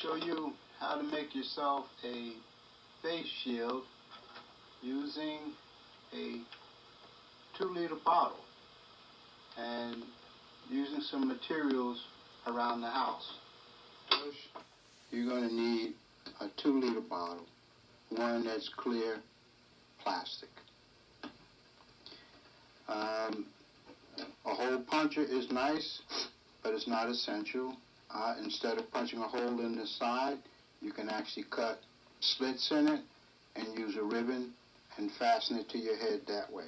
show you how to make yourself a face shield using a 2-liter bottle and using some materials around the house. First, you're going to need a 2-liter bottle, one that's clear plastic. A hole puncher is nice, but it's not essential. Instead of punching a hole in the side, you can actually cut slits in it and use a ribbon and fasten it to your head that way.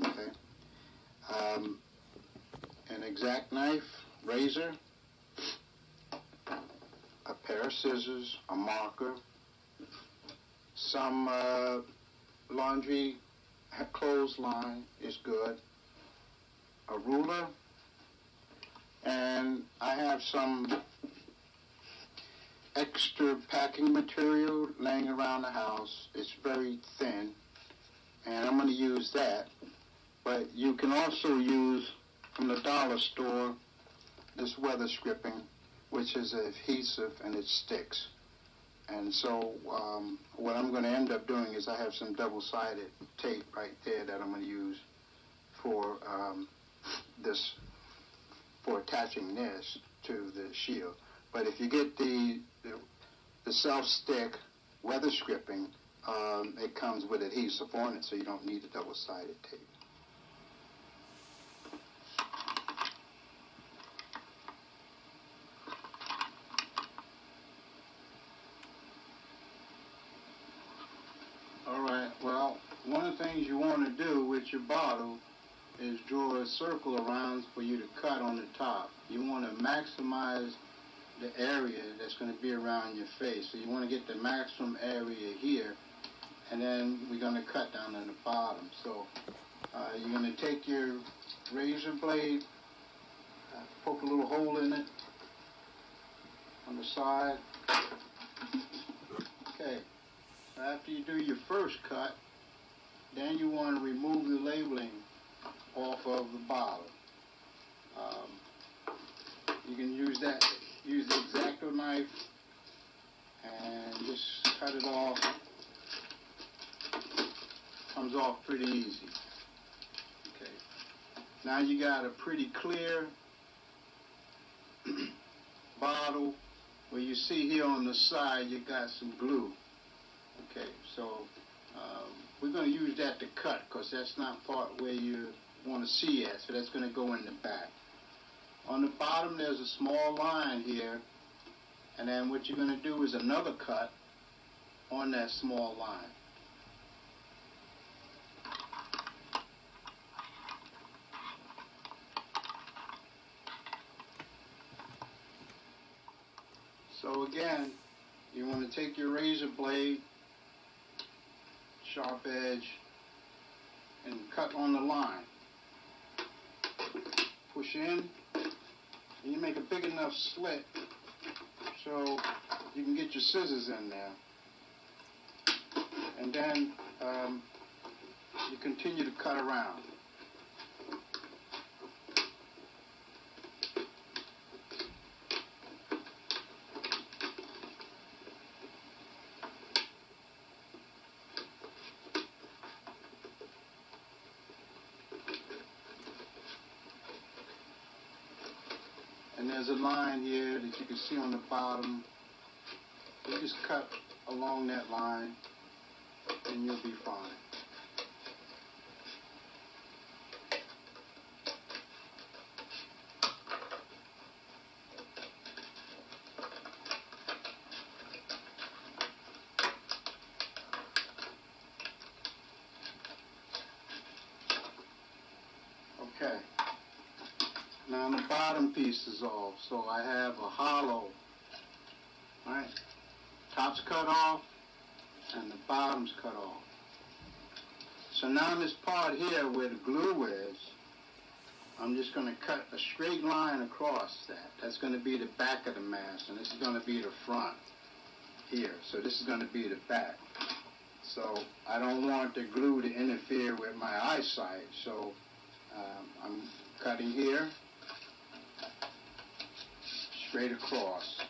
Okay. An X-Acto knife, razor, a pair of scissors, a marker, some laundry clothesline is good, a ruler, and I have some extra packing material laying around the house. It's very thin, and I'm going to use that. But you can also use from the dollar store this weather stripping, which is adhesive and it sticks. And so what I'm going to end up doing is I have some double-sided tape right there that I'm going to use for for attaching this to the shield. But if you get the self-stick weather stripping, it comes with adhesive on it, so you don't need the double-sided tape. Alright, well, one of the things you want to do with your bottle is draw a circle around for you to cut on the top. You want to maximize the area that's going to be around your face. So you want to get the maximum area here, and then we're going to cut down on the bottom. So you're going to take your razor blade, poke a little hole in it on the side. Okay. After you do your first cut, then you want to remove the labeling off of the bottle. You can use the X-Acto knife and just cut it off. Comes off pretty easy. Okay. Now you got a pretty clear bottle where you see here on the side you got some glue. Okay, so we're going to use that to cut because that's not part where you want to see it, so that's going to go in the back. On the bottom there's a small line here, and then what you're going to do is another cut on that small line. So again, you want to take your razor blade, sharp edge, and cut on the line. Push in, and you make a big enough slit so you can get your scissors in there. And then you continue to cut around. And there's a line here that you can see on the bottom. You just cut along that line and you'll be fine. Okay. Now the bottom piece is off, so I have a hollow. Right? Top's cut off and the bottom's cut off. So now this part here where the glue is, I'm just going to cut a straight line across that. That's going to be the back of the mask, and this is going to be the front here. So this is going to be the back. So I don't want the glue to interfere with my eyesight, so I'm cutting here, straight across.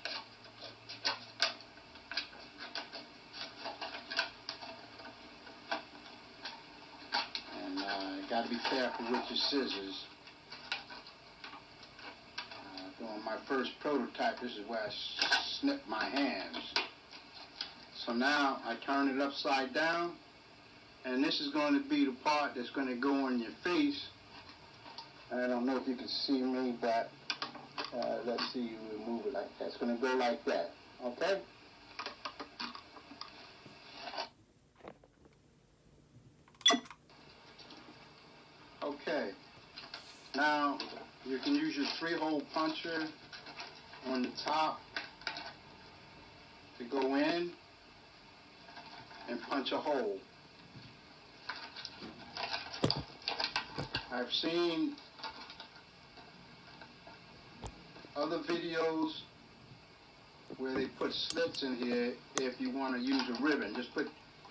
gotta be careful with your scissors. Doing my first prototype, this is where I snip my hands. So now I turn it upside down, and this is going to be the part that's going to go on your face. I don't know if you can see me, but let's see you move it like that. It's going to go like that, okay? Okay, now you can use your 3-hole puncher on the top to go in and punch a hole. I've seen other videos where they put slits in here if you want to use a ribbon. Just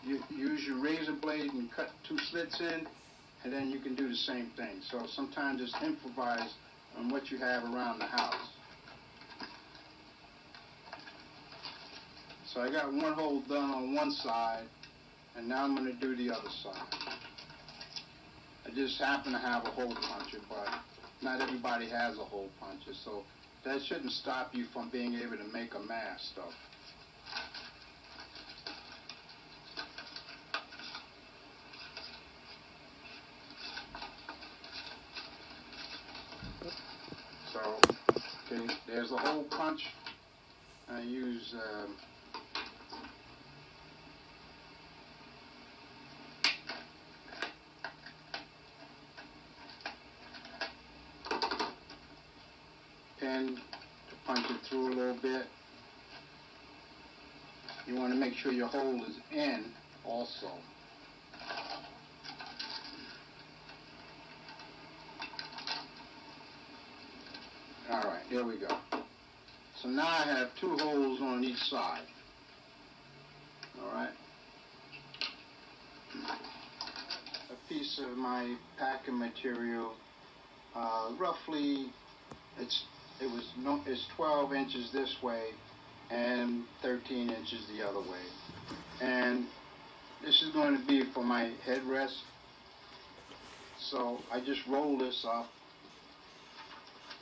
use your razor blade and cut 2 slits in, and then you can do the same thing. So sometimes just improvise on what you have around the house. So I got 1 hole done on one side, and now I'm going to do the other side. I just happen to have a hole puncher, but not everybody has a hole puncher, so that shouldn't stop you from being able to make a mask, though. So, okay, there's a hole punch. I use pen to punch it through a little bit. You want to make sure your hole is in also. Alright, here we go. So now I have 2 holes on each side. Alright. A piece of my packing material, roughly it's 12 inches this way and 13 inches the other way. And this is going to be for my headrest. So I just roll this up,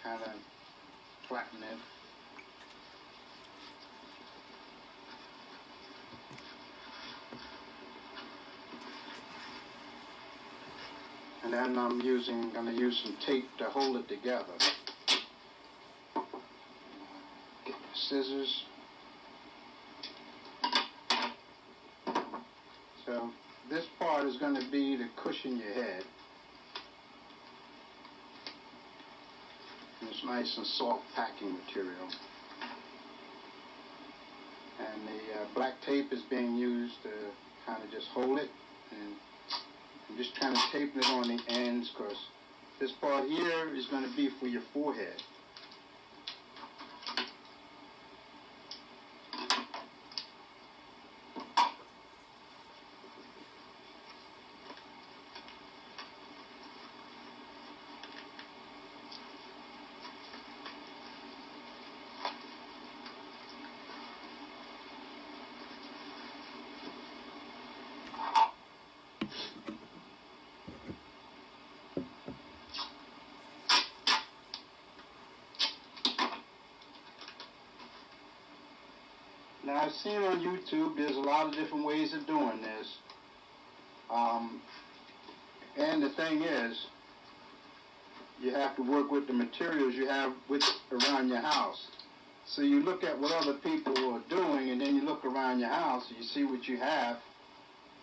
kind of flatten it. And then I'm going to use some tape to hold it together. Get the scissors. So this part is going to be to cushion your head. And it's nice and soft packing material. And the black tape is being used to kind of just hold it. And I'm just kind of taping it on the ends because this part here is going to be for your forehead. Now, I've seen on YouTube, there's a lot of different ways of doing this. And the thing is, you have to work with the materials you have around your house. So you look at what other people are doing, and then you look around your house, and you see what you have,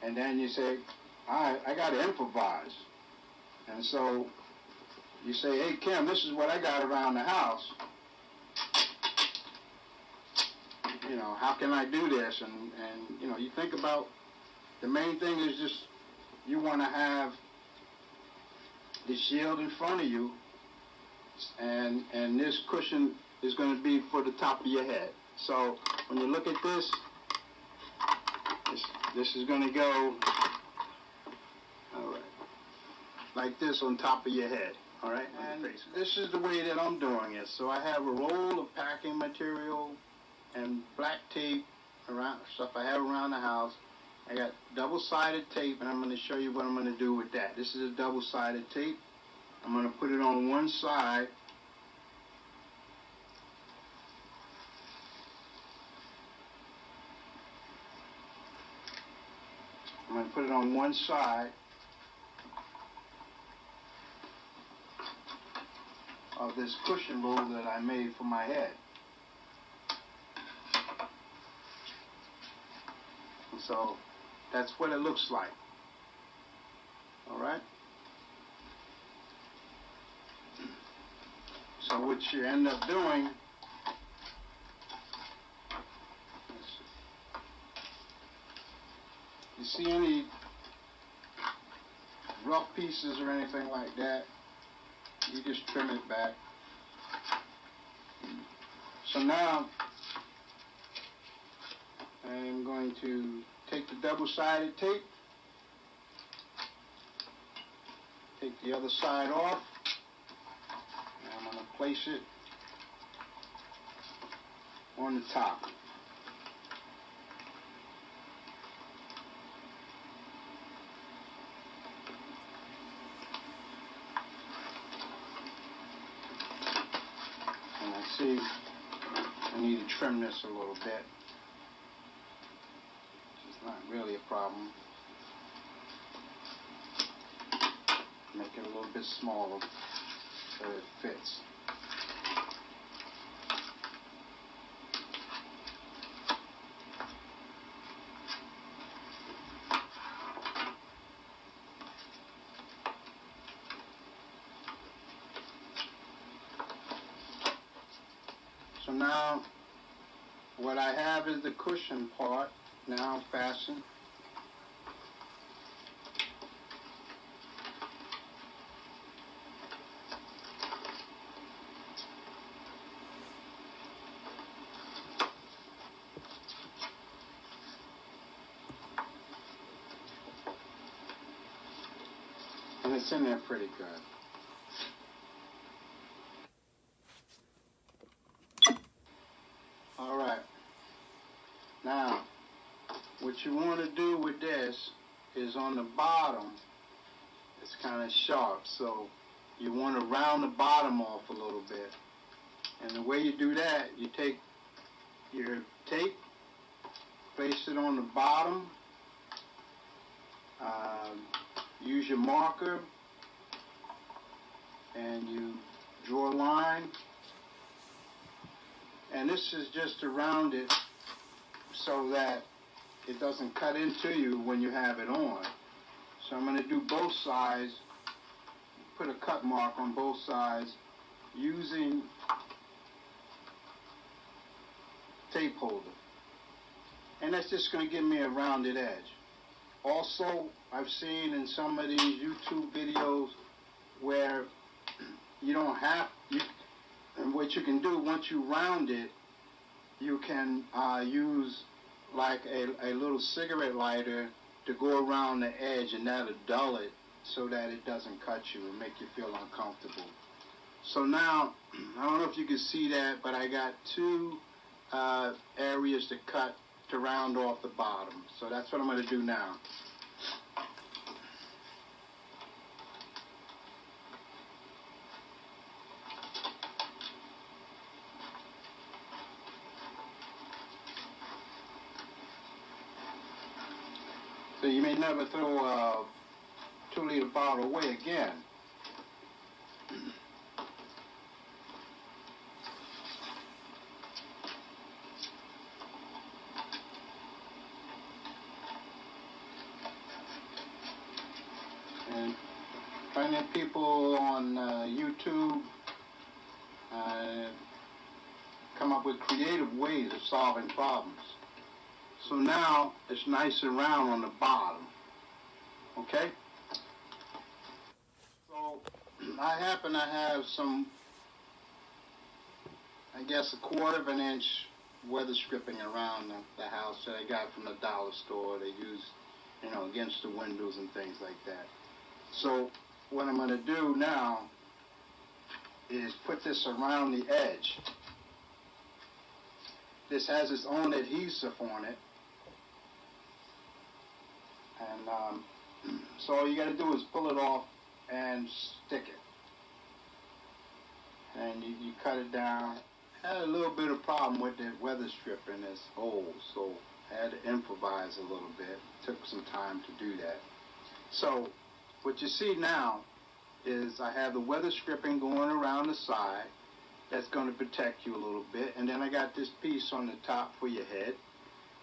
and then you say, I got to improvise. And so you say, hey, Kim, this is what I got around the house. You know, how can I do this? And you know, you think about, the main thing is just, you want to have the shield in front of you, and this cushion is going to be for the top of your head. So when you look at this, this is going to go, all right, like this on top of your head. All right, and this is the way that I'm doing it. So I have a roll of packing material and black tape around stuff I have around the house I got double-sided tape, and I'm going to show you what I'm going to do with that. This is a double-sided tape. I'm going to put it on one side. I'm going to put it on one side of this cushion roll that I made for my head. And so that's what it looks like. All right? So what you end up doing, you see any rough pieces or anything like that, you just trim it back. So now I'm going to take the double-sided tape, take the other side off, and I'm going to place it on the top. And I see I need to trim this a little bit. It's not really a problem. Make it a little bit smaller so it fits. So now what I have is the cushion part now fastened. And it's in there pretty good. All right. Now, what you want to do with this is on the bottom, it's kind of sharp, so you want to round the bottom off a little bit. And the way you do that, you take your tape, place it on the bottom, use your marker, and you draw a line. And this is just to round it so that it doesn't cut into you when you have it on. So I'm going to do both sides, put a cut mark on both sides using tape holder. And that's just going to give me a rounded edge. Also, I've seen in some of these YouTube videos where you don't have, and what you can do once you round it, you can use like a little cigarette lighter to go around the edge, and that'll dull it so that it doesn't cut you and make you feel uncomfortable. So now, I don't know if you can see that, but I got two areas to cut to round off the bottom. So that's what I'm going to do now. So you may never throw a 2-liter bottle away again. And plenty of people on YouTube come up with creative ways of solving problems. So now it's nice and round on the bottom, okay? So I happen to have some, I guess, 1/4 of an inch weather stripping around the house that I got from the dollar store. They use, you know, against the windows and things like that. So what I'm going to do now is put this around the edge. This has its own adhesive on it. And so all you got to do is pull it off and stick it. And you cut it down. I had a little bit of problem with the weather strip in this hole, so I had to improvise a little bit. Took some time to do that. So what you see now is I have the weather stripping going around the side. That's going to protect you a little bit. And then I got this piece on the top for your head.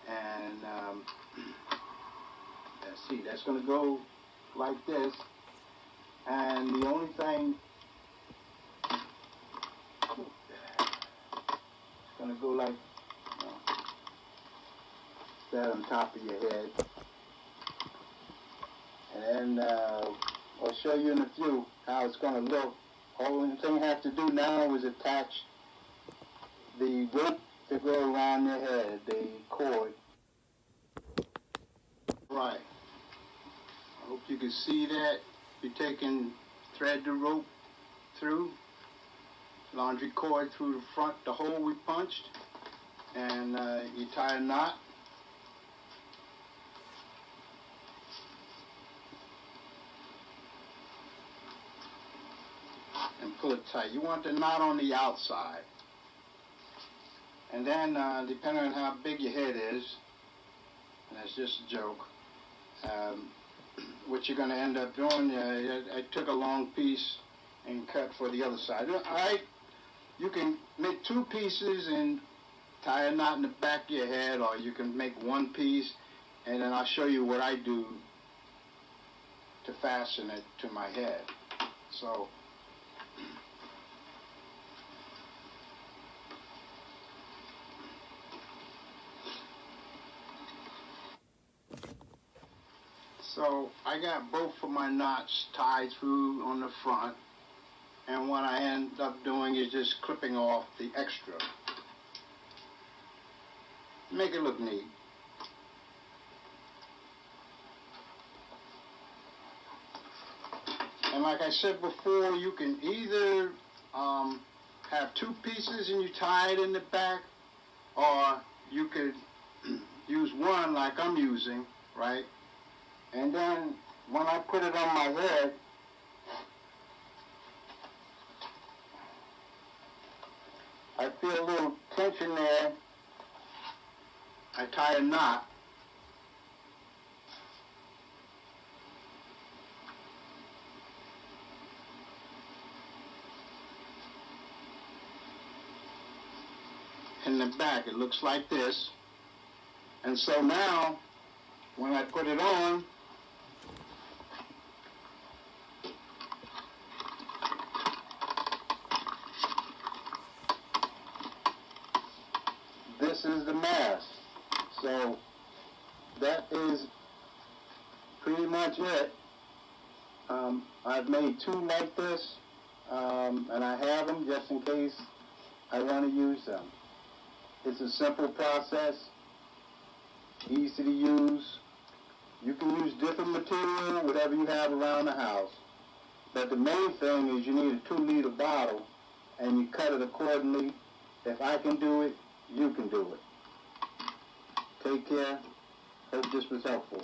And see, that's going to go like this. And the only thing, it's going to go like that on top of your head. And then I'll show you in a few how it's going to look. All the thing I have to do now is attach the rope to go around your head, the cord. Right. I hope you can see that. You're taking, thread the rope through, laundry cord through the front, the hole we punched, and you tie a knot. And pull it tight. You want the knot on the outside. And then, depending on how big your head is, and that's just a joke, what you're going to end up doing, I took a long piece and cut for the other side. Alright, you can make two pieces and tie a knot in the back of your head, or you can make one piece, and then I'll show you what I do to fasten it to my head. So, I got both of my knots tied through on the front, and what I end up doing is just clipping off the extra. Make it look neat. And like I said before, you can either have two pieces and you tie it in the back, or you could use one like I'm using, right? And then when I put it on my head, I feel a little tension there. I tie a knot. In the back, it looks like this. And so now, when I put it on, this is the mask. So that is pretty much it. I've made two like this, and I have them just in case I want to use them. It's a simple process, easy to use. You can use different material, whatever you have around the house. But the main thing is you need a 2-liter bottle, and you cut it accordingly. If I can do it, you can do it. Take care. Hope this was helpful.